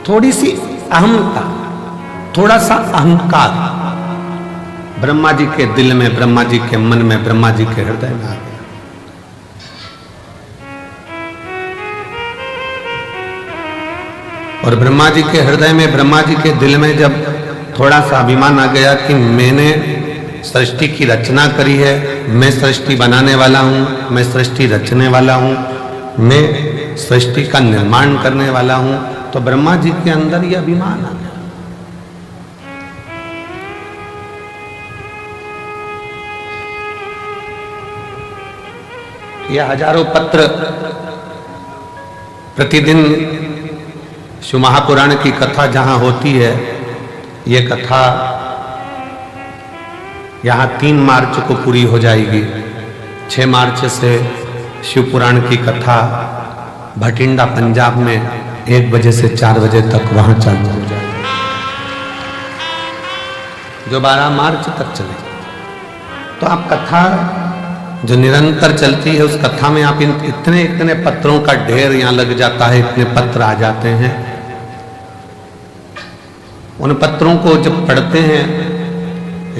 थोड़ी सी अहमता, थोड़ा सा अहंकार ब्रह्मा जी के दिल में, ब्रह्मा जी के मन में, ब्रह्मा जी के हृदय में आ गया। और ब्रह्मा जी के हृदय में, ब्रह्मा जी के दिल में जब थोड़ा सा अभिमान आ गया कि मैंने सृष्टि की रचना करी है, मैं सृष्टि बनाने वाला हूं, मैं सृष्टि रचने वाला हूं, मैं सृष्टि का निर्माण करने वाला हूं, तो ब्रह्मा जी के अंदर यह अभिमान आ गया। यह हजारों पत्र प्रतिदिन शिव महापुराण की कथा जहां होती है, ये कथा यहां 3 मार्च को पूरी हो जाएगी। 6 मार्च से शिव पुराण की कथा भटिंडा पंजाब में 1 बजे से 4 बजे तक वहां चालू हो जाएगी, जो 12 मार्च तक चलेगी। तो आप कथा जो निरंतर चलती है, उस कथा में आप इतने इतने पत्रों का ढेर यहां लग जाता है, इतने पत्र आ जाते हैं। उन पत्रों को जब पढ़ते हैं,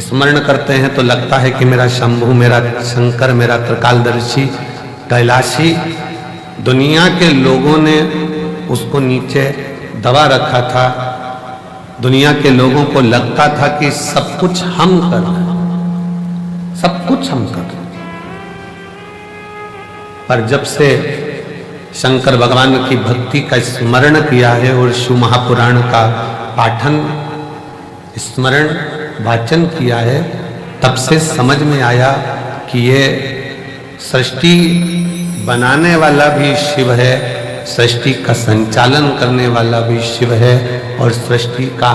स्मरण करते हैं, तो लगता है कि मेरा शंभु, मेरा शंकर, मेरा त्रिकालदर्शी, कैलाशी, दुनिया के लोगों ने उसको नीचे दबा रखा था। दुनिया के लोगों को लगता था कि सब कुछ हम कर रहे हैं, सब कुछ हम कर रहे हैं। पर जब से शंकर भगवान की भक्ति का स्मरण किया है और शिव महापुराण का पाठन, स्मरण, वाचन किया है, तब से समझ में आया कि ये सृष्टि बनाने वाला भी शिव है, सृष्टि का संचालन करने वाला भी शिव है, और सृष्टि का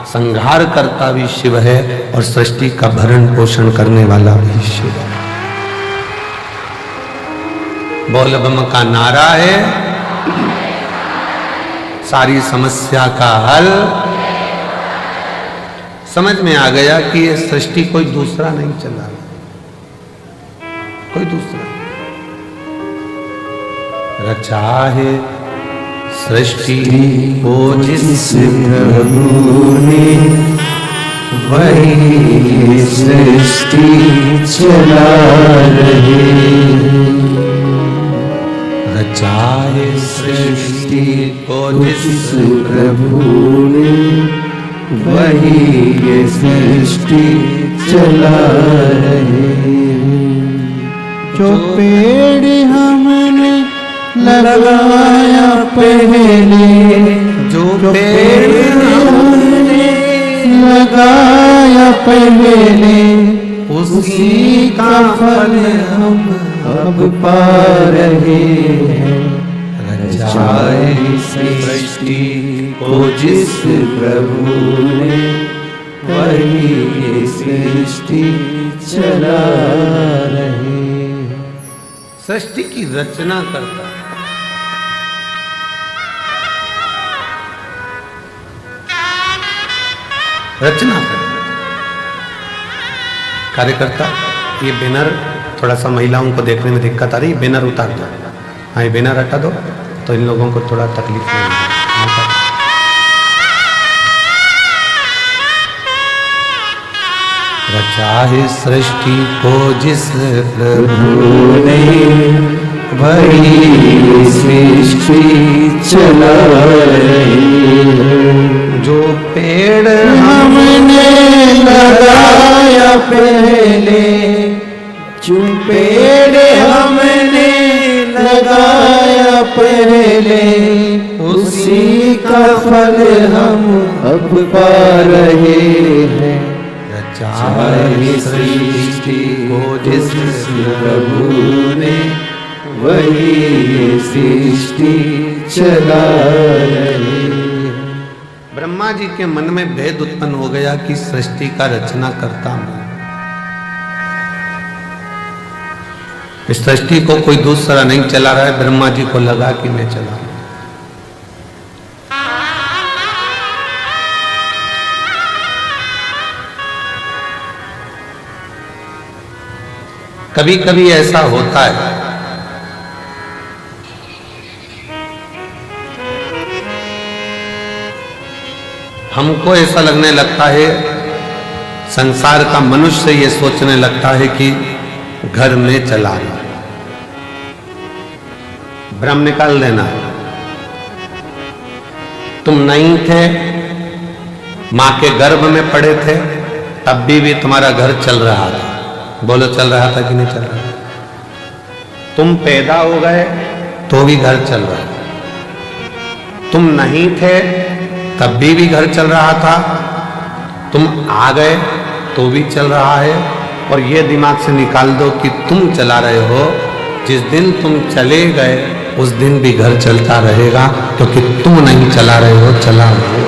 संहार करता भी शिव है, और सृष्टि का भरण पोषण करने वाला भी शिव है। बोल बम का नारा है, सारी समस्या का हल। समझ में आ गया कि ये सृष्टि कोई दूसरा नहीं चला रहा, कोई दूसरा। रचा है सृष्टि को जिस प्रभु ने, वही सृष्टि चला रहे। रचा है सृष्टि को जिस प्रभु ने, वही ये सृष्टि चला रहे। जो पेड़ हमने लगाया पहले, जो पेड़ हमने लगाया पहले, उसी का फल हम अब पा रहे हैं। रचाए सृष्टि को जिस प्रभु ने, वही ये सृष्टि चला रहे। सृष्टि की रचना करता है। रचना करता कार्यकर्ता। ये बैनर थोड़ा सा महिलाओं को देखने में दिक्कत आ रही है, बैनर उतार दो। हाँ, ये बैनर हटा दो तो इन लोगों को थोड़ा तकलीफ नहीं होगी। रचा है सृष्टि को जिस प्रभु ने, वही सृष्टि चला रही। जो पेड़ हमने लगाया पहले, जो पेड़ हमने लगाया पहले, उसी का फल हम अब पा रहे हैं। रचाए सृष्टि को जिस प्रभु ने, वही सृष्टि चला रही। ब्रह्मा जी के मन में भेद उत्पन्न हो गया कि सृष्टि का रचना करता मैं। इस सृष्टि को कोई दूसरा नहीं चला रहा है, ब्रह्मा जी को लगा कि मैं चला रहा हूं। कभी कभी ऐसा होता है हमको ऐसा लगने लगता है, संसार का मनुष्य ये सोचने लगता है कि घर में चला गया। भ्रम निकाल देना। तुम नहीं थे, मां के गर्भ में पड़े थे, तब भी तुम्हारा घर चल रहा था। बोलो, चल रहा था कि नहीं चल रहा? तुम पैदा हो गए तो भी घर चल रहा है। तुम नहीं थे तब भी घर चल रहा था। तुम आ गए तो भी चल रहा है। और ये दिमाग से निकाल दो कि तुम चला रहे हो, जिस दिन तुम चले गए उस दिन भी घर चलता रहेगा, क्योंकि तुम नहीं चला रहे हो, चला हो।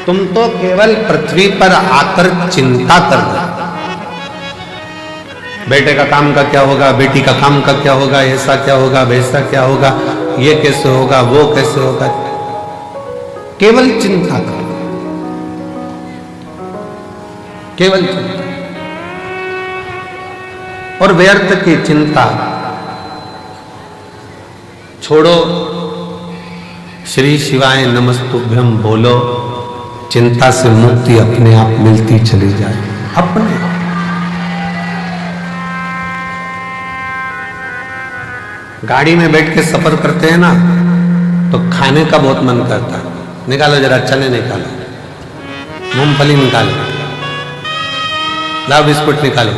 तुम तो केवल पृथ्वी पर आकर चिंता कर रहे हो, बेटे का काम का क्या होगा, बेटी का काम का क्या होगा, ऐसा क्या होगा, वैसा क्या होगा, ये कैसे होगा, वो कैसे होगा, केवल चिंता करो, केवल चिंता। और व्यर्थ की चिंता छोड़ो, श्री शिवाय नमस्तुभ्यम बोलो, चिंता से मुक्ति अपने आप मिलती चली जाए, अपने आप। गाड़ी में बैठ के सफर करते हैं ना, तो खाने का बहुत मन करता है। निकालो जरा, चने निकालो, मूंगफली निकालो, लाओ बिस्कुट निकालो।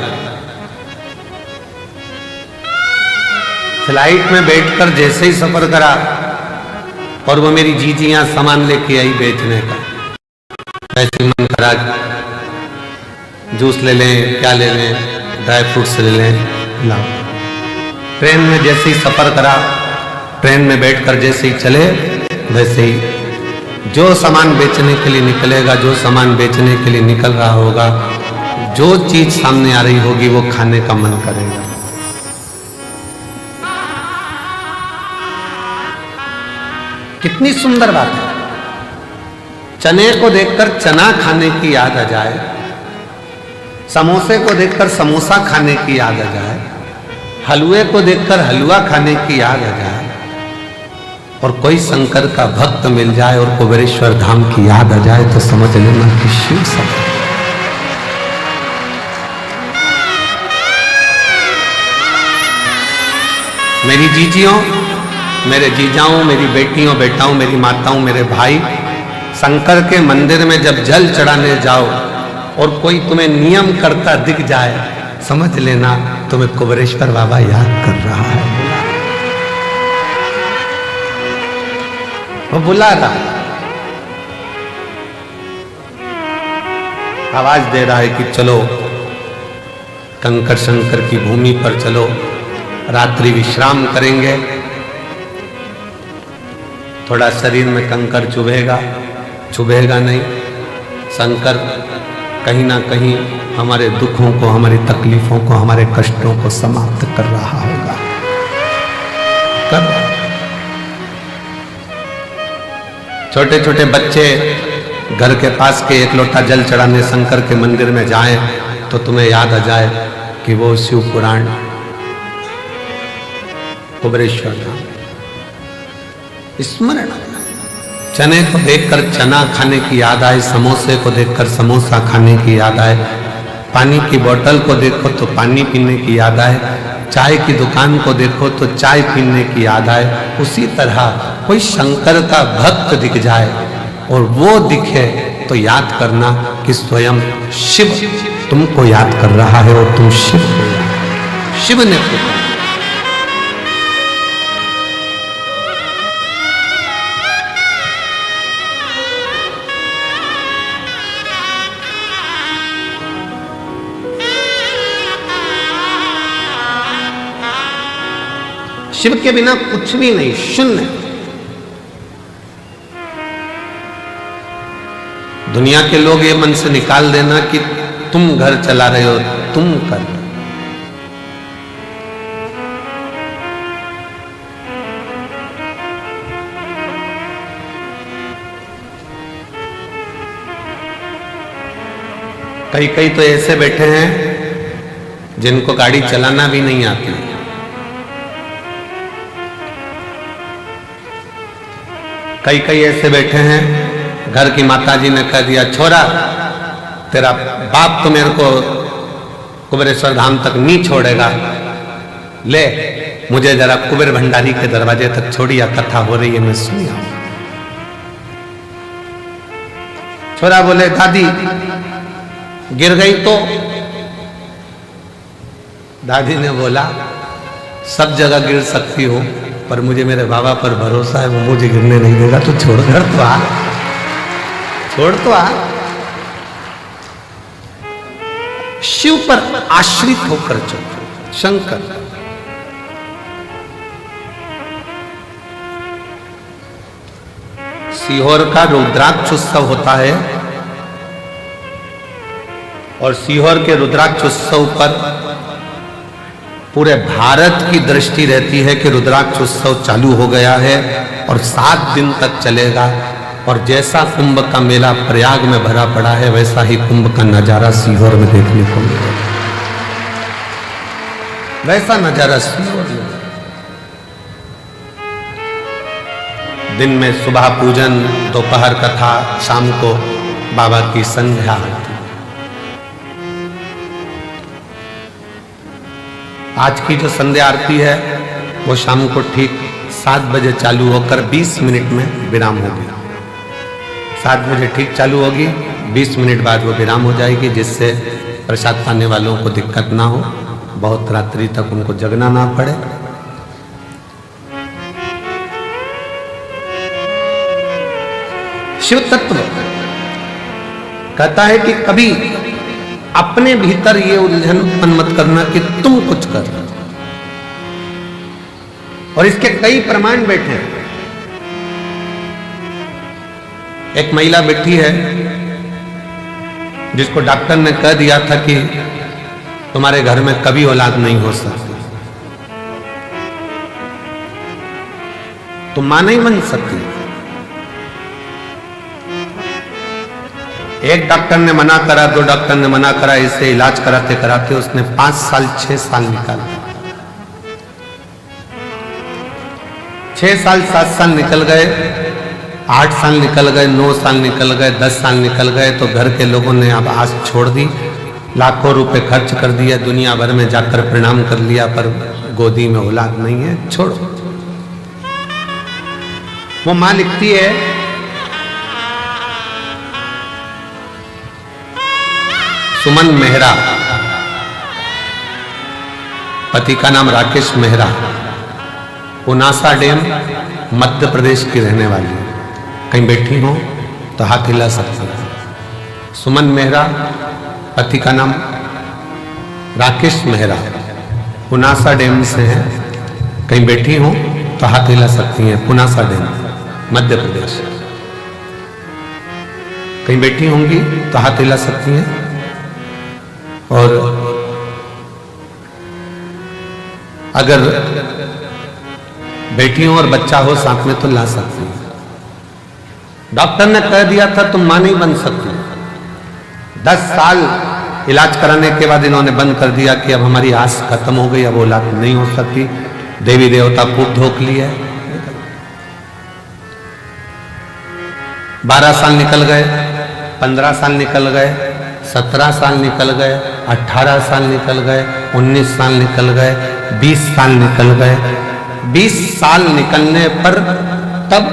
फ्लाइट में बैठकर जैसे ही सफर करा, और वो मेरी जीजियां सामान लेके आई बेचने का, ऐसे मन करा जूस ले लें, क्या ले लें, ड्राई फ्रूट्स ले लें, लाओ। ट्रेन में जैसे ही सफर करा, ट्रेन में बैठकर जैसे ही चले, वैसे ही जो सामान बेचने के लिए निकलेगा, जो सामान बेचने के लिए निकल रहा होगा, जो चीज सामने आ रही होगी, वो खाने का मन करेगा। कितनी सुंदर बात है। चने को देखकर चना खाने की याद आ जाए, समोसे को देखकर समोसा खाने की याद आ जाए, हलवे को देखकर हलवा खाने की याद आ जाए, और कोई शंकर का भक्त मिल जाए और कुबेरेश्वर धाम की याद आ जाए, तो समझ लेना कि शिव सब। मेरी जीजियों, मेरे जीजाओं, मेरी बेटियों, बेटाओं, मेरी माताओं, मेरे भाई, शंकर के मंदिर में जब जल चढ़ाने जाओ और कोई तुम्हें नियम करता दिख जाए, समझ लेना तुम्हें कुबेरेश्वर बाबा याद कर रहा है, वो बुला रहा है, आवाज दे रहा है कि चलो कंकर शंकर की भूमि पर चलो, रात्रि विश्राम करेंगे। थोड़ा शरीर में कंकर चुभेगा, चुभेगा नहीं, शंकर कहीं ना कहीं हमारे दुखों को, हमारी तकलीफों को, हमारे कष्टों को समाप्त कर रहा होगा। कब छोटे छोटे बच्चे घर के पास के एक लोटा जल चढ़ाने शंकर के मंदिर में जाएं, तो तुम्हें याद आ जाए कि वो शिव पुराण, कुबेरेश्वर धाम स्मरण। चने को देखकर चना खाने की याद आए, समोसे को देखकर समोसा खाने की याद आए, पानी की बोतल को देखो तो पानी पीने की याद आए, चाय की दुकान को देखो तो चाय पीने की याद आए। उसी तरह कोई शंकर का भक्त दिख जाए और वो दिखे तो याद करना कि स्वयं शिव तुमको याद कर रहा है और तुम शिव को याद। शिव ने पुकारा। शिव के बिना कुछ भी नहीं, शून्य। दुनिया के लोग ये मन से निकाल देना कि तुम घर चला रहे हो, तुम कर। कई कई तो ऐसे बैठे हैं जिनको गाड़ी चलाना भी नहीं आती। कई कई ऐसे बैठे हैं, घर की माताजी ने कह दिया छोरा तेरा बाप तो मेरे को कुबेरेश्वर धाम तक नहीं छोड़ेगा, ले मुझे जरा कुबेर भंडारी के दरवाजे तक छोड़िया, कथा हो रही है मैं सुनी आऊं। छोरा बोले दादी गिर गई तो? दादी ने बोला सब जगह गिर सकती हो पर मुझे मेरे बाबा पर भरोसा है, वो मुझे गिरने नहीं देगा, तो छोड़ कर तो आ, छोड़ तो आ। शिव पर आश्रित होकर चलो। शंकर सीहोर का रुद्राक्ष उत्सव होता है और सीहोर के रुद्राक्ष उत्सव पर पूरे भारत की दृष्टि रहती है कि रुद्राक्ष उत्सव चालू हो गया है और 7 दिन तक चलेगा। और जैसा कुंभ का मेला प्रयाग में भरा पड़ा है वैसा ही कुंभ का नजारा सीहोर में देखने को मिलेगा, वैसा नजारा सीहोर में। दिन में सुबह पूजन, दोपहर कथा, शाम को बाबा की संध्या आरती। आज की जो संध्या आरती है वो शाम को ठीक 7 बजे चालू होकर 20 मिनट में विराम होगी। 7 बजे ठीक चालू होगी, 20 मिनट बाद वो विराम हो जाएगी, जिससे प्रसाद पाने वालों को दिक्कत ना हो, बहुत रात्रि तक उनको जगना ना पड़े। शिव तत्व कहता है कि कभी अपने भीतर ये उलझन उत्पन्न मत करना कि तुम कुछ कर रहे हो, और इसके कई प्रमाण बैठे हैं। एक महिला बैठी है जिसको डॉक्टर ने कह दिया था कि तुम्हारे घर में कभी औलाद नहीं हो सकती, तुम मां नहीं बन सकती। एक डॉक्टर ने मना करा, 2 डॉक्टर ने मना करा, इसे इलाज कराते कराते उसने 5 साल 6 साल निकाल दिया। 6 साल 7 साल निकल गए, 8 साल निकल गए, 9 साल निकल गए, 10 साल निकल गए, तो घर के लोगों ने अब आस छोड़ दी, लाखों रुपए खर्च कर दिया, दुनिया भर में जाकर प्रणाम कर लिया, पर गोदी में औलाद नहीं है, छोड़ो। वो मां लिखती है सुमन मेहरा, पति का नाम राकेश मेहरा, पुनासा डैम मध्य प्रदेश की रहने वाली है। कहीं बैठी हो तो हाथ हिला सकते हैं। सुमन मेहरा, पति का नाम राकेश मेहरा, पुनासा डैम से है। कहीं बैठी हो तो हाथ हिला सकती हैं। पुनासा डैम मध्य प्रदेश। कहीं बैठी होंगी तो हाथ हिला सकती हैं। और अगर बेटी हो और बच्चा हो साथ में तो ला सकती है। डॉक्टर ने कह दिया था तुम मां नहीं बन सकती। 10 साल इलाज कराने के बाद इन्होंने बंद कर दिया कि अब हमारी आस खत्म हो गई, अब औलाद नहीं हो सकती। देवी देवता खूब धोख लिए। 12 साल निकल गए, 15 साल निकल गए, 17 साल निकल गए, 18 साल निकल गए, 19 साल निकल गए, 20 साल निकल गए। 20 साल निकलने पर तब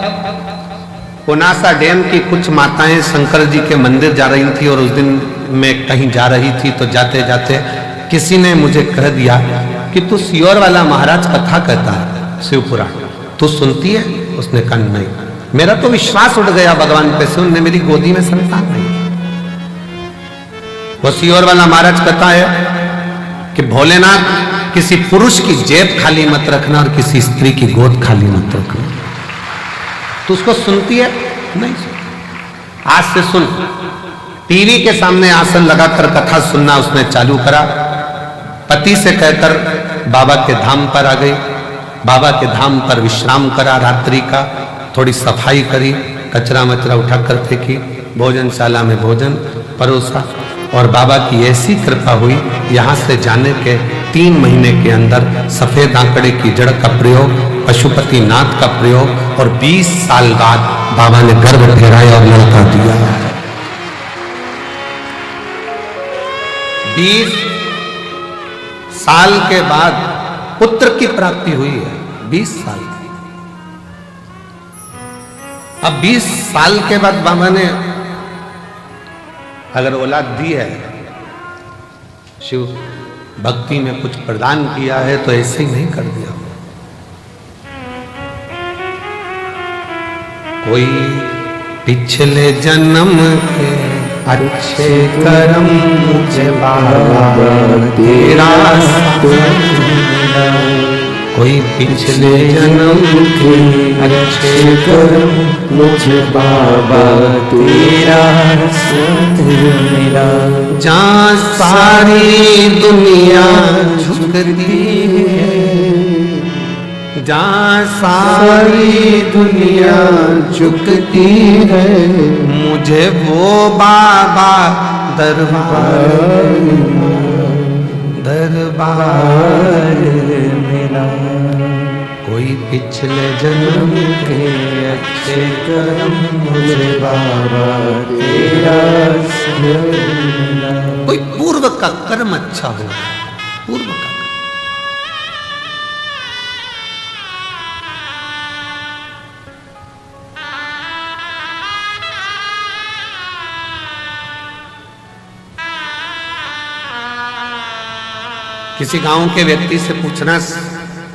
पुनासा डैम की कुछ माताएं शंकर जी के मंदिर जा रही थी और उस दिन मैं कहीं जा रही थी, तो जाते जाते किसी ने मुझे कह दिया कि तू सीहोर वाला महाराज कथा कहता है शिवपुराण, तू सुनती है? उसने कहा नहीं। मेरा तो विश्वास उठ गया भगवान पे से, उनने मेरी गोदी में संतान नहीं। वो सीहोर वाला महाराज कहता है कि भोलेनाथ किसी पुरुष की जेब खाली मत रखना और किसी स्त्री की गोद खाली मत रखना। तो उसको सुनती है? नहीं सुन। आज से सुन। टीवी के सामने आसन लगाकर कथा सुनना उसने चालू करा। पति से कहकर बाबा के धाम पर आ गई। बाबा के धाम पर विश्राम करा रात्रि का, थोड़ी सफाई करी, कचरा मचरा उठाकर फेंकी, भोजनशाला में भोजन परोसा और बाबा की ऐसी कृपा हुई, यहाँ से जाने के 3 महीने के अंदर सफेद आंकड़े की जड़ का प्रयोग, पशुपतिनाथ का प्रयोग और 20 साल बाद बाबा ने गर्भ ठहराया और लड़का दिया। 20 साल के बाद पुत्र की प्राप्ति हुई है। 20 साल की। अब 20 साल के बाद बाबा ने अगर औलाद दी है, शिव भक्ति में कुछ प्रदान किया है, तो ऐसे ही नहीं कर दिया। कोई पिछले जन्म के अच्छे कर्म मुझे बाबा तेरा कोई पिछले जन्म के अच्छे कर्म मुझे बाबा तेरा मिला। जहाँ सारी दुनिया झुकती है, जहाँ सारी दुनिया झुकती है, मुझे वो बाबा दरबार मिला। कोई पिछले जन्म के अच्छे कर्म मुझे बाबा तेरा मिला। कोई पूर्व का कर्म अच्छा हो, पूर्व का। किसी गांव के व्यक्ति से पूछना,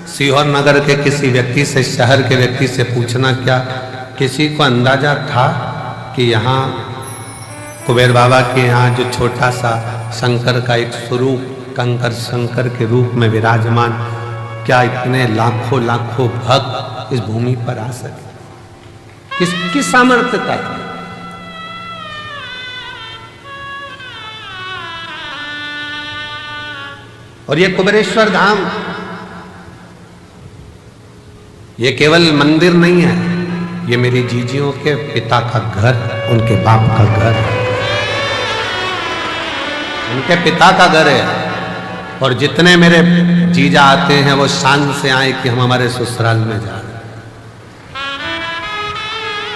सीहोर नगर के किसी व्यक्ति से, शहर के व्यक्ति से पूछना, क्या किसी को अंदाजा था कि यहाँ कुबेर बाबा के यहाँ जो छोटा सा शंकर का एक स्वरूप, कंकर शंकर के रूप में विराजमान, क्या इतने लाखों लाखों भक्त इस भूमि पर आ सके? किसकी सामर्थ्य था? और ये कुबेरेश्वर धाम, ये केवल मंदिर नहीं है, ये मेरी जीजियों के पिता का घर, उनके बाप का घर, उनके पिता का घर है। और जितने मेरे जीजा आते हैं वो शान से आए कि हम हमारे ससुराल में जा रहे हैं।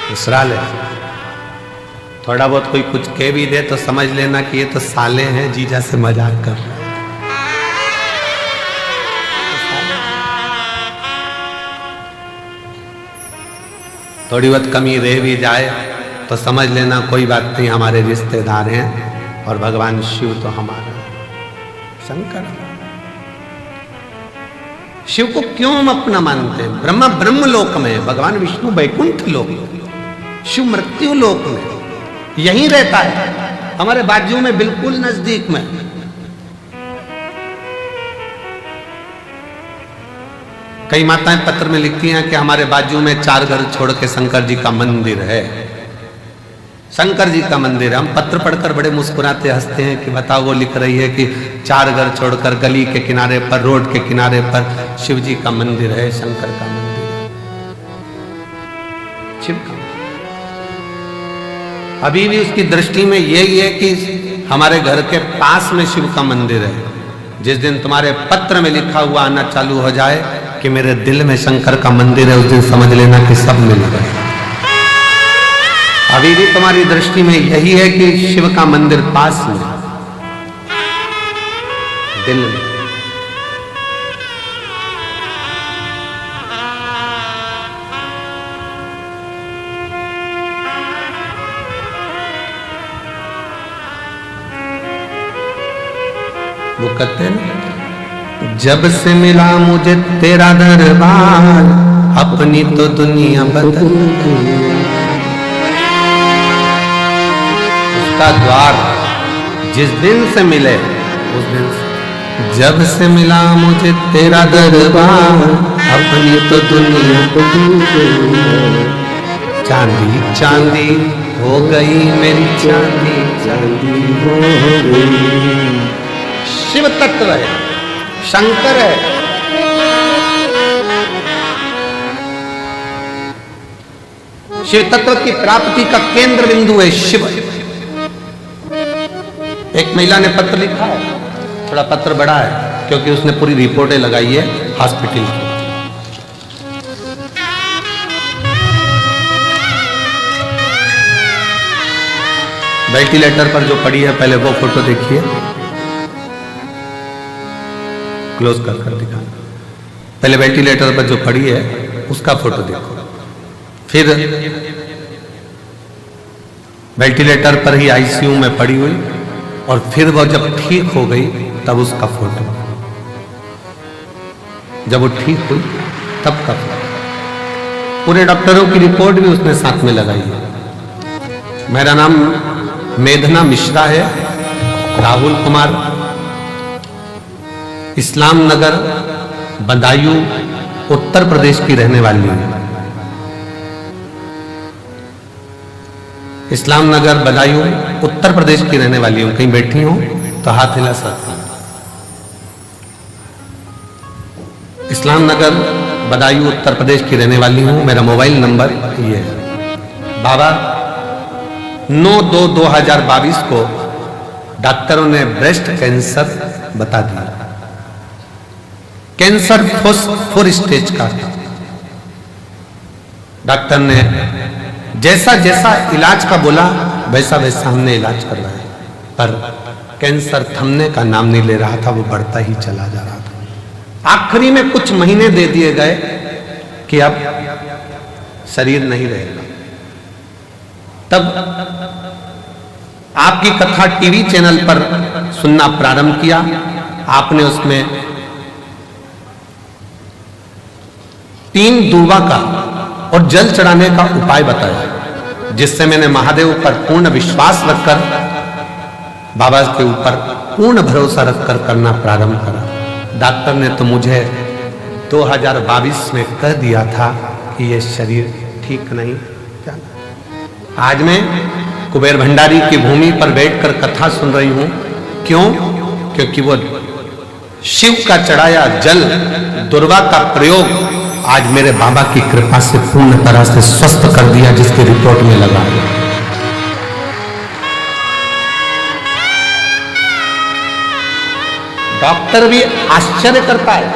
ससुराल है, थोड़ा बहुत कोई कुछ कह भी दे तो समझ लेना कि ये तो साले हैं, जीजा से मजाक कर रहे हैं। थोड़ी बहुत कमी रह भी जाए तो समझ लेना कोई बात नहीं, हमारे रिश्तेदार हैं। और भगवान शिव तो हमारा शंकर। शिव को क्यों हम अपना मानते हैं? ब्रह्मा ब्रह्म लोक में, भगवान विष्णु वैकुंठ लोक में, शिव मृत्यु लोक में, यहीं रहता है, हमारे बाजू में, बिल्कुल नजदीक में। कई माताएं पत्र में लिखती हैं कि हमारे बाजू में 4 घर छोड़ के शंकर जी का मंदिर है, शंकर जी का मंदिर है। हम पत्र पढ़कर बड़े मुस्कुराते हंसते हैं कि बताओ, वो लिख रही है कि 4 घर छोड़कर गली के किनारे पर, रोड के किनारे पर शिव जी का मंदिर है, शंकर का मंदिर है, शिव का। अभी भी उसकी दृष्टि में यही है कि हमारे घर के पास में शिव का मंदिर है। जिस दिन तुम्हारे पत्र में लिखा हुआ आना चालू हो जाए कि मेरे दिल में शंकर का मंदिर है, उस दिन समझ लेना कि सब मिल गए। अभी भी तुम्हारी दृष्टि में यही है कि शिव का मंदिर पास में, दिल में। वो कहते हैं, जब से मिला मुझे तेरा दरबार, अपनी तो दुनिया बदल गई। उसका द्वार जिस दिन से मिले, उस दिन से, जब से मिला मुझे तेरा दरबार, अपनी तो दुनिया बदल गई। चांदी चांदी हो गई मेरी, चांदी चांदी हो गई। शिव तत्व है, शंकर है। शिव तत्व की प्राप्ति का केंद्र बिंदु है शिव। एक महिला ने पत्र लिखा है, थोड़ा पत्र बड़ा है, क्योंकि उसने पूरी रिपोर्टें लगाई है हॉस्पिटल की। वेंटिलेटर पर जो पड़ी है, पहले वो फोटो देखिए, क्लोज कर दिखा। पहले वेंटिलेटर पर जो पड़ी है उसका फोटो देखो, फिर वेंटिलेटर पर ही आईसीयू में पड़ी हुई, और फिर वो जब ठीक हो गई तब उसका फोटो, जब वो ठीक हुई तब का फोटो, पूरे डॉक्टरों की रिपोर्ट भी उसने साथ में लगाई है। मेरा नाम मेधना मिश्रा है, राहुल कुमार, इस्लाम नगर बदायूं उत्तर प्रदेश की रहने वाली हूं। इस्लाम नगर बदायूं उत्तर प्रदेश की रहने वाली हूं। कहीं बैठी हूं तो हाथ हिला सकता हूं। इस्लाम नगर बदायूं उत्तर प्रदेश की रहने वाली हूं। मेरा मोबाइल नंबर ये है। बाबा 9/2/2022 को डॉक्टरों ने ब्रेस्ट कैंसर बता दिया। कैंसर 4 स्टेज का। डॉक्टर ने जैसा जैसा इलाज का बोला वैसा वैसा हमने इलाज करवाया, पर कैंसर थमने का नाम नहीं ले रहा था, वो बढ़ता ही चला जा रहा था। आखिरी में कुछ महीने दे दिए गए कि अब शरीर नहीं रहेगा। तब आपकी कथा टीवी चैनल पर सुनना प्रारंभ किया। आपने उसमें 3 दूबा का और जल चढ़ाने का उपाय बताया, जिससे मैंने महादेव पर पूर्ण विश्वास रखकर, बाबा के ऊपर पूर्ण भरोसा रखकर करना प्रारंभ करा। डॉक्टर ने तो मुझे 2022 में कह दिया था कि ये शरीर ठीक नहीं जाना। आज मैं कुबेर भंडारी की भूमि पर बैठकर कथा सुन रही हूं। क्यों? क्योंकि वो शिव का चढ़ाया जल, दुर्वा का प्रयोग आज मेरे बाबा की कृपा से पूर्ण तरह से स्वस्थ कर दिया, जिसके रिपोर्ट में लगा है। डॉक्टर भी आश्चर्य करता है।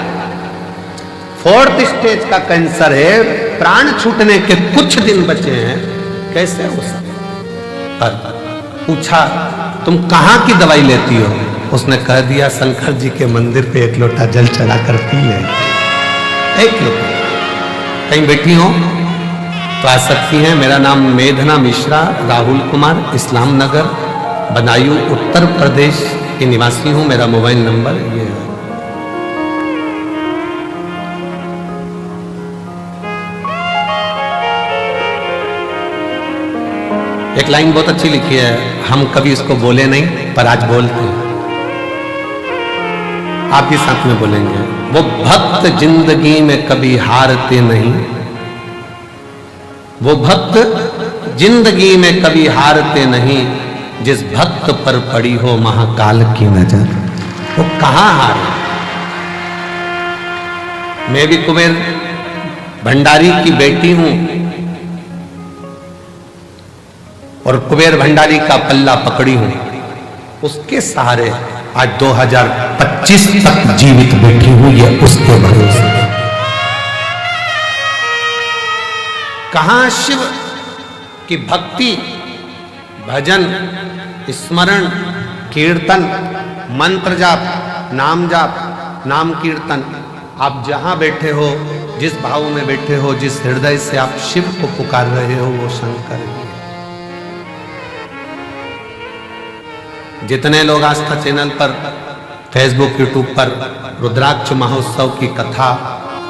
4th स्टेज का कैंसर है, प्राण छूटने के कुछ दिन बचे हैं, कैसे हो सकता? पर पूछा तुम कहां की दवाई लेती हो? उसने कह दिया शंकर जी के मंदिर पे 1 लोटा जल चढ़ा कर पी ले। 1 लोटा। कहीं बैठी हो तो आ सकती हैं। मेरा नाम मेधना मिश्रा, राहुल कुमार, इस्लाम नगर बदायूं उत्तर प्रदेश के निवासी हूं। मेरा मोबाइल नंबर ये है। एक लाइन बहुत अच्छी लिखी है, हम कभी इसको बोले नहीं पर आज बोलते हैं। आप भी साथ में बोलेंगे। वो भक्त जिंदगी में कभी हारते नहीं, वो भक्त जिंदगी में कभी हारते नहीं, जिस भक्त पर पड़ी हो महाकाल की नजर, वो कहां हारे। मैं भी कुबेर भंडारी की बेटी हूं और कुबेर भंडारी का पल्ला पकड़ी हूं। उसके सहारे आज 2025 तक जीवित बैठी हुई है, उसके भरोसे। कहां शिव की भक्ति, भजन, स्मरण, कीर्तन, मंत्र जाप, नाम कीर्तन। आप जहां बैठे हो, जिस भाव में बैठे हो, जिस हृदय से आप शिव को पुकार रहे हो, वो शंकर ही है। जितने लोग आस्था चैनल पर, फेसबुक, यूट्यूब पर रुद्राक्ष महोत्सव की कथा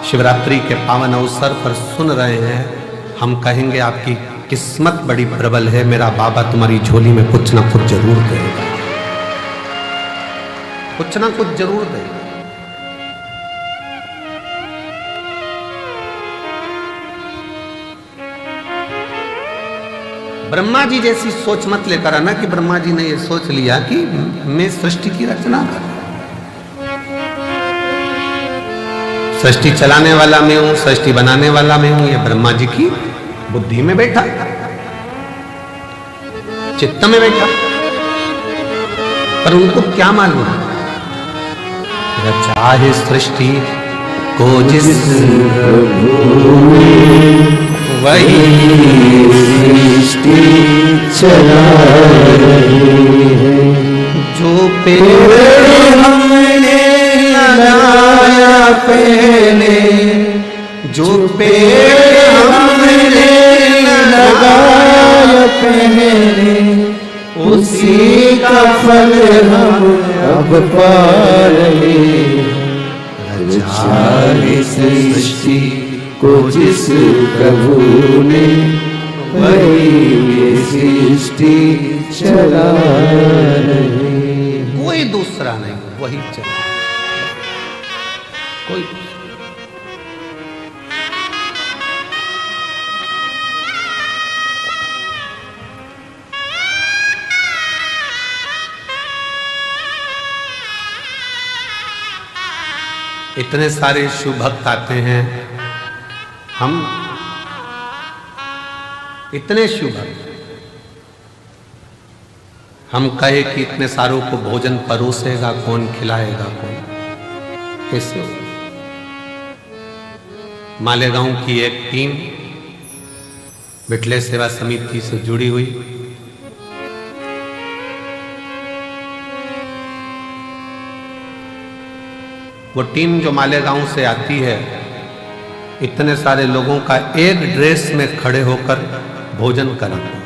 शिवरात्रि के पावन अवसर पर सुन रहे हैं, हम कहेंगे आपकी किस्मत बड़ी प्रबल है। मेरा बाबा तुम्हारी झोली में कुछ ना कुछ जरूर देगा, कुछ ना कुछ जरूर देगा। ब्रह्मा जी जैसी सोच मत लेकर आना कि ब्रह्मा जी ने ये सोच लिया कि मैं सृष्टि की रचना कर, सृष्टि चलाने वाला मैं हूं, सृष्टि बनाने वाला मैं हूं। ये ब्रह्मा जी की बुद्धि में बैठा, चित्त में बैठा, पर उनको क्या मालूम रचा है सृष्टि को जिस वही सृष्टि चला रही है। जो पेड़ हमने लगाया पहले, जो पेड़ हमने लगाया पहले, उसी का फल हम अब पा रहे हैं। रचा है सृष्टि को जिस प्रभु ने, वही सृष्टि चला रही। कोई दूसरा नहीं, वही चला। कोई इतने सारे शिव भक्त आते हैं, हम इतने शिव भक्त, हम कहे कि इतने सारों को भोजन परोसेगा कौन, खिलाएगा कौन, कैसे? मालेगांव की एक टीम बिटले सेवा समिति से जुड़ी हुई, वो टीम जो मालेगांव से आती है, इतने सारे लोगों का एक ड्रेस में खड़े होकर भोजन कराते हैं।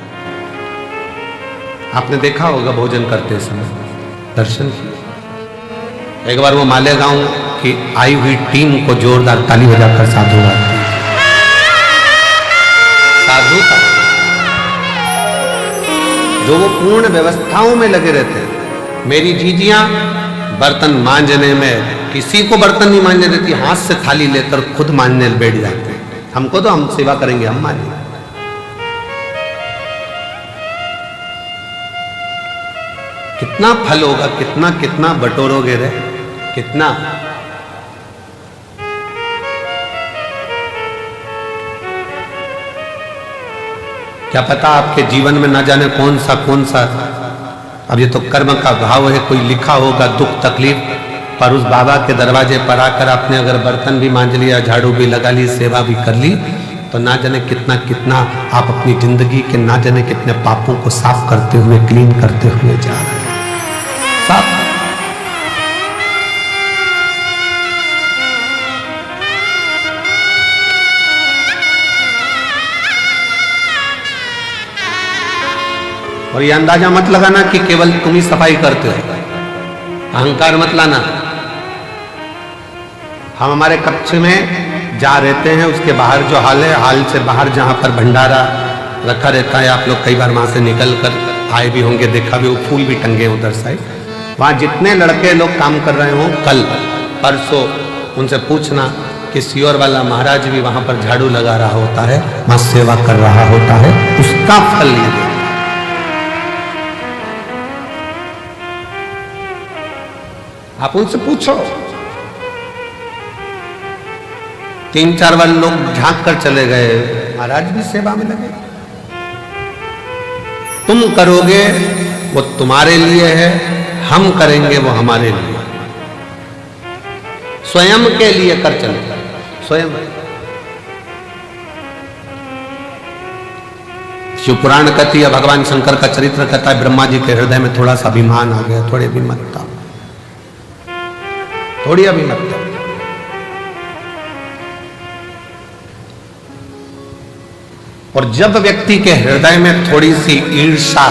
आपने देखा होगा भोजन करते समय, दर्शन किया। एक बार वो मालेगांव की आई हुई टीम को जोरदार ताली बजाकर साधुवाद दी। साधु था जो वो पूर्ण व्यवस्थाओं में लगे रहते हैं। मेरी जीजियां बर्तन मांजने में किसी को बर्तन नहीं मांजने देती, हाथ से थाली लेकर खुद मांजने बैठ जाते हैं। हमको तो हम सेवा करेंगे, हम मांजेंगे। कितना फल होगा, कितना कितना बटोरोगे रे, कितना। क्या पता आपके जीवन में न जाने कौन सा, अब ये तो कर्म का भाव है, कोई लिखा होगा दुख तकलीफ, पर उस बाबा के दरवाजे पर आकर आपने अगर बर्तन भी मांज लिया, झाड़ू भी लगा ली, सेवा भी कर ली, तो ना जाने कितना कितना आप अपनी जिंदगी के ना जाने कितने पापों को साफ करते हुए, क्लीन करते हुए जा रहे हैं। साफ। और ये अंदाजा मत लगाना कि केवल तुम ही सफाई करते हो, अहंकार मत लाना। हम हमारे कक्ष में जा रहते हैं, उसके बाहर जो हाल है, हाल से बाहर जहां पर भंडारा रखा रहता है, आप लोग कई बार वहां से निकल कर आए भी होंगे, देखा भी, वो फूल भी टंगे उधर साइड। वहां जितने लड़के लोग काम कर रहे हो, कल परसों उनसे पूछना कि सियोर वाला महाराज भी वहां पर झाड़ू लगा रहा होता है, वहां सेवा कर रहा होता है, उसका फल मिलेगा। आप उनसे पूछो। 3-4 बार लोग झांक कर चले गए, महाराज भी सेवा में लगे। तुम करोगे वो तुम्हारे लिए है, हम करेंगे वो हमारे लिए। स्वयं के लिए कर चले, स्वयं। शिव पुराण कहती है, भगवान शंकर का चरित्र कहता है, ब्रह्मा जी के हृदय में थोड़ा सा अभिमान आ गया, थोड़ी अभिमतता, थोड़ी अभिमतता। और जब व्यक्ति के हृदय में थोड़ी सी ईर्ष्या,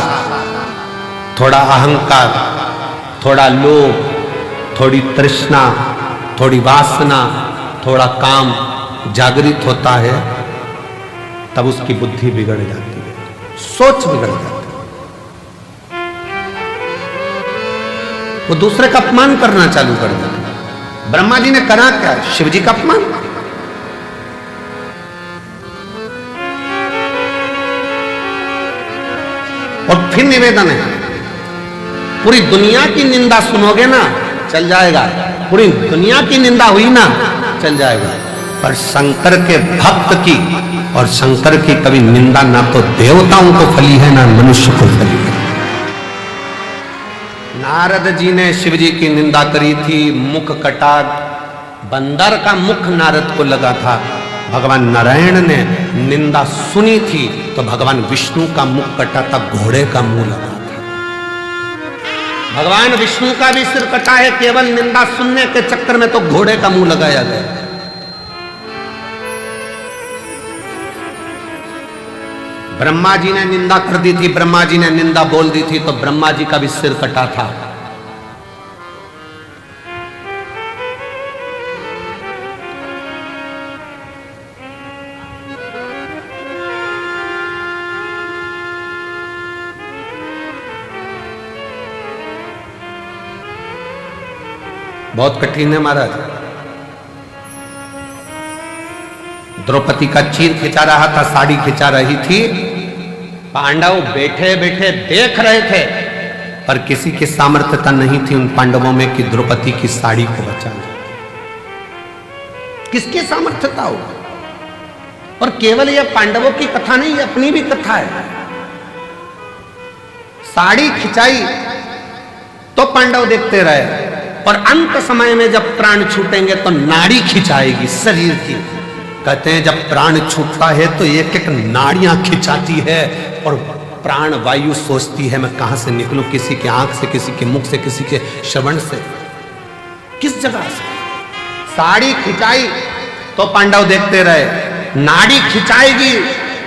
थोड़ा अहंकार, थोड़ा लोभ, थोड़ी तृष्णा, थोड़ी वासना, थोड़ा काम जागृत होता है, तब उसकी बुद्धि बिगड़ जाती है, सोच बिगड़ जाती है, वो दूसरे का अपमान करना चालू कर देता है। ब्रह्मा जी ने करा क्या? शिव जी का अपमान। और फिर निवेदन है, पूरी दुनिया की निंदा सुनोगे ना, चल जाएगा, पूरी दुनिया की निंदा हुई ना, चल जाएगा, पर शंकर के भक्त की और शंकर की कभी निंदा ना तो देवताओं को फली है, ना मनुष्य को फली है। नारद जी ने शिव जी की निंदा करी थी, मुख कटा, बंदर का मुख नारद को लगा था। भगवान नारायण ने निंदा सुनी थी तो भगवान विष्णु का मुख कटा था, घोड़े का मुंह लगा था। भगवान विष्णु का भी सिर कटा है, केवल निंदा सुनने के चक्कर में तो घोड़े का मुंह लगाया गया। ब्रह्मा जी ने निंदा कर दी थी, ब्रह्मा जी ने निंदा बोल दी थी तो ब्रह्मा जी का भी सिर कटा था। बहुत कठिन है महाराज। द्रौपदी का चीर खिंचा रहा था, साड़ी खिंचा रही थी। पांडव बैठे बैठे देख रहे थे, पर किसी की सामर्थ्यता नहीं थी उन पांडवों में कि द्रौपदी की साड़ी को बचा ले। किसकी सामर्थ्यता हो? और केवल यह पांडवों की कथा नहीं, यह अपनी भी कथा है। साड़ी खिंचाई तो पांडव देखते रहे, और अंत समय में जब प्राण छूटेंगे तो नाड़ी खिंचाएगी शरीर की। कहते हैं जब प्राण छूटता है तो एक एक नाड़ियां खिंचाती है, और प्राण वायु सोचती है मैं कहां से निकलूं, किसी के आंख से, किसी के मुख से, किसी के श्रवण से, किस जगह से। साड़ी खिंचाई तो पांडव देखते रहे, नाड़ी खिंचाएगी,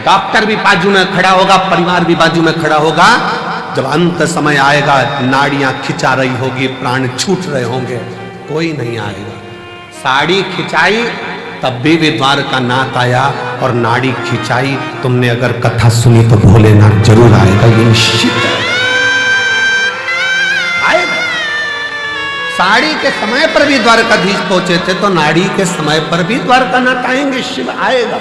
डॉक्टर भी बाजू में खड़ा होगा, परिवार भी बाजू में खड़ा होगा। जब अंत समय आएगा, नाड़ियां खिंचा रही होगी, प्राण छूट रहे होंगे, कोई नहीं आएगा। साड़ी खिंचाई तब भी द्वारका नाथ आया, और नाड़ी खिंचाई। तुमने अगर कथा सुनी तो भोलेनाथ जरूर आएगा, ये निश्चित है, आएगा। साड़ी के समय पर भी द्वारकाधीश पहुंचे थे, तो नाड़ी के समय पर भी द्वारकानाथ आएंगे, शिव आएगा।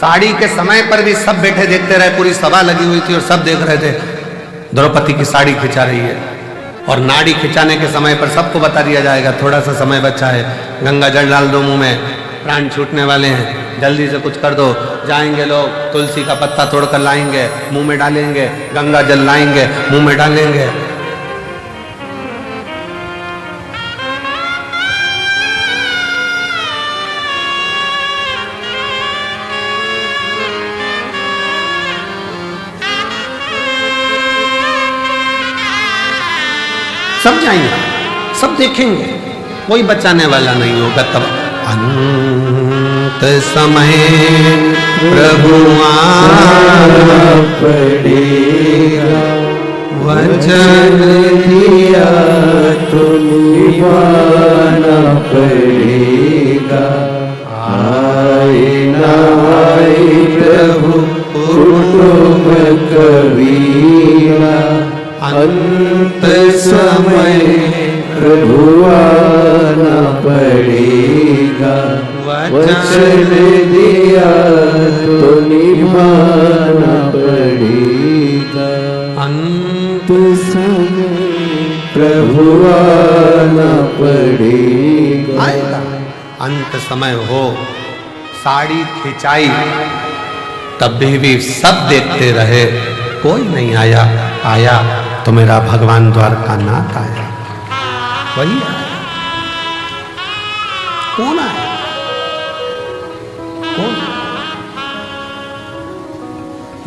साड़ी के समय पर भी सब बैठे देखते रहे, पूरी सभा लगी हुई थी और सब देख रहे थे द्रौपदी की साड़ी खिंचा रही है। और नाड़ी खिंचाने के समय पर सबको बता दिया जाएगा थोड़ा सा समय बचा है, गंगा जल डाल दो मुंह में, प्राण छूटने वाले हैं, जल्दी से कुछ कर दो। जाएंगे लोग, तुलसी का पत्ता तोड़कर लाएंगे, मुंह में डालेंगे, गंगा जल लाएंगे, मुंह में डालेंगे। सब जाएंगे, सब देखेंगे, कोई बचाने वाला नहीं होगा। तब अंत समय प्रभु आना पड़ेगा, वचन दिया तो निभाना पड़ेगा। आए ना आए प्रभु कुटुंब कबीरा, अंत समय प्रभु आना पड़ेगा। वचन दिया तो निभाना पड़ेगा। अंत समय प्रभु आना पड़ेगा। आएगा, अंत समय हो। साड़ी खिंचाई तब भी सब देखते रहे, कोई नहीं आया। आया तो मेरा भगवान द्वारकानाथ आया, वही आया। कौन आया? कौन?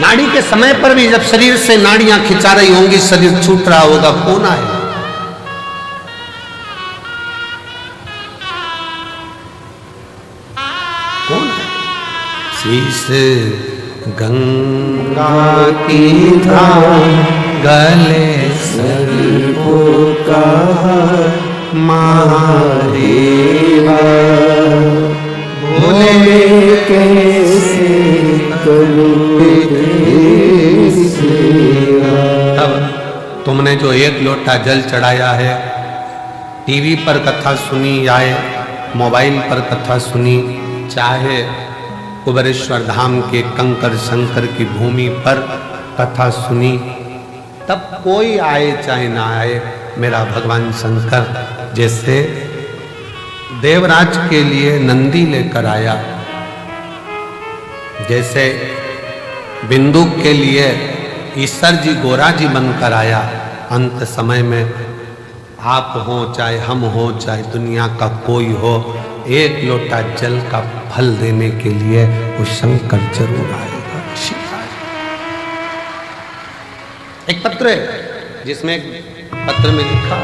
नाड़ी के समय पर भी जब शरीर से नाड़ियां खिंचा रही होंगी, शरीर छूट रहा होगा, कौन आया? कौन? शीश गंगा की धार गले सर्पों का महादेवा, भोले कैसे करूं सेवा। तब तुमने जो एक लोटा जल चढ़ाया है, टीवी पर कथा सुनी या मोबाइल पर कथा सुनी, चाहे कुबेरेश्वर धाम के कंकर शंकर की भूमि पर कथा सुनी, तब कोई आए चाहे ना आए, मेरा भगवान शंकर जैसे देवराज के लिए नंदी लेकर आया, जैसे बिंदु के लिए ईश्वर जी गोरा जी बनकर आया। अंत समय में आप हो चाहे हम हो चाहे दुनिया का कोई हो, एक लोटा जल का फल देने के लिए वो शंकर जरूर आएगा। एक पत्र है जिसमें पत्र में लिखा